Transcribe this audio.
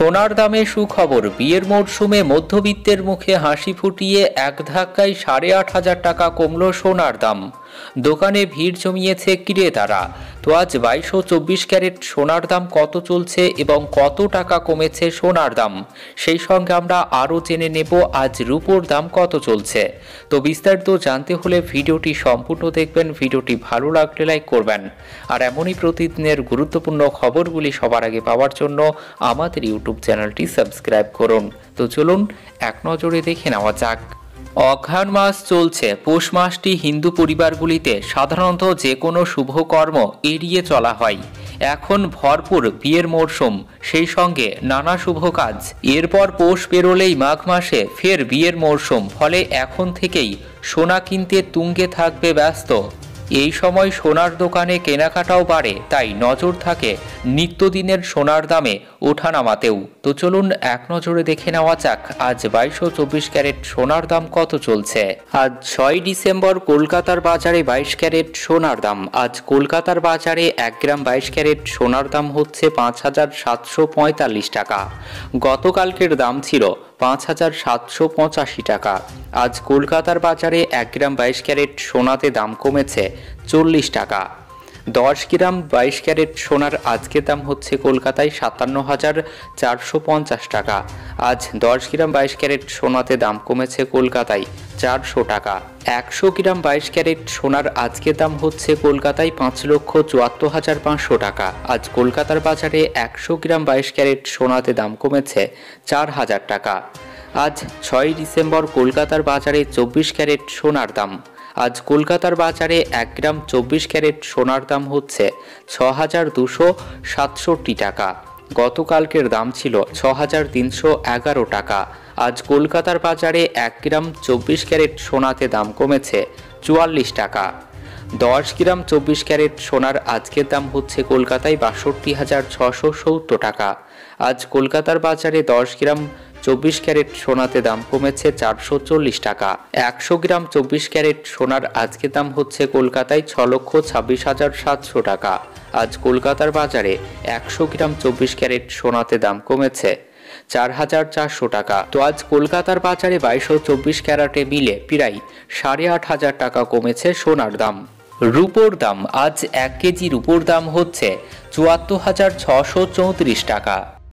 সোনার দামে সুখবর। বিয়ের মরশুমে মধ্যবিত্তের মুখে হাসি ফুটিয়ে এক ধাক্কায় ৮,৫০০ টাকা কমল সোনার দাম। দোকানে ভিড় জমিয়েছে ক্রেতারা। তো আজ ২২ ও ২৪ ক্যারেট সোনার দাম কত চলছে এবং কত টাকা কমেছে সোনার দাম, সেই সঙ্গে আমরা আরও জেনে নেব আজ রূপোর দাম কত চলছে। তো বিস্তারিত জানতে হলে ভিডিওটি সম্পূর্ণ দেখবেন। ভিডিওটি ভালো লাগলে লাইক করবেন। আর এমনই প্রতিদিনের গুরুত্বপূর্ণ খবরগুলি সবার আগে পাওয়ার জন্য আমাদের ইউটিউব চ্যানেলটি সাবস্ক্রাইব করুন। তো চলুন এক নজরে দেখে নেওয়া যাক। অঘ্রাণ মাস চলছে। পৌষ মাসটি হিন্দু পরিবারগুলিতে সাধারণত যে কোনো শুভ কর্ম এড়িয়ে চলা হয়। এখন ভরপুর বিয়ের মরশুম, সেই সঙ্গে নানা শুভ কাজ। এরপর পৌষ পেরোলেই মাঘ মাসে ফের বিয়ের মরশুম, ফলে এখন থেকেই সোনা কিনতে তুঙ্গে থাকবে ব্যস্ত। এই সময় সোনার দোকানে কেনাকাটাও বাড়ে, তাই নজর থাকে নিত্যদিনের সোনার দামে ওঠানামাতেও। তো চলুন এক নজরে দেখে নেওয়া যাক আজ ২২ ও ২৪ ক্যারেট সোনার দাম কত চলছে। আজ ৬ ডিসেম্বর কলকাতার বাজারে ২২ ক্যারেট সোনার দাম। আজ কলকাতার বাজারে ১ গ্রাম ২২ ক্যারেট সোনার দাম হচ্ছে ৫,৭৪৫ টাকা। গতকালকের দাম ছিল ৫,৭৮৫ টাকা। আজ কলকাতার বাজারে ১ গ্রাম ২২ ক্যারেট সোনাতে দাম কমেছে ৪০ টাকা। ১০ গ্রাম ২২ ক্যারেট সোনার আজকের দাম হচ্ছে কলকাতায় ৫৭,৪৫০ টাকা। আজ ১০ গ্রাম ২২ ক্যারেট সোনাতে দাম কমেছে কলকাতায় ৪০০ টাকা। ১০০ গ্রাম ২২ ক্যারেট সোনার আজকের দাম হচ্ছে কলকাতায় ৫,৭৪,৫০০ টাকা। আজ কলকাতার বাজারে ১০০ গ্রাম ২২ ক্যারেট সোনাতে দাম কমেছে ৪,০০০ টাকা। আজ ৬ ডিসেম্বর কলকাতার বাজারে ২৪ ক্যারেট সোনার দাম। আজ কলকাতার বাজারে ১ গ্রাম ২৪ ক্যারেট সোনার দাম হচ্ছে ৬,২৬৭ টাকা। গতকালকের দাম ছিল ৬,৩১১ টাকা। আজ কলকাতার বাজারে ১ গ্রাম ২৪ ক্যারেট সোনাতে দাম কমেছে ৪৪ টাকা। ১০ গ্রাম ২৪ ক্যারেট সোনার আজকের দাম হচ্ছে কলকাতায় ৬২,৬৭০ টাকা। আজ কলকাতার বাজারে ১০ গ্রাম ২৪ ক্যারেট সোনাতে দাম কমেছে ৪৪০ টাকা। ১০০ গ্রাম ২৪ ক্যারেট সোনার আজকের দাম হচ্ছে কলকাতায় ৬,২৬,৭০০ টাকা। আজ কলকাতার বাজারে ১০০ গ্রাম ২৪ ক্যারেট সোনাতে দাম কমেছে ৪,৪০০ টাকা। তো আজ কলকাতার বাজারে ২২ ও ২৪ ক্যারেটে মিলে প্রায় ৮,৫০০ টাকা কমেছে সোনার দাম। রূপোর দাম। আজ ১ কেজি রূপোর দাম হচ্ছে ৭৪,৬৩৪ টাকা।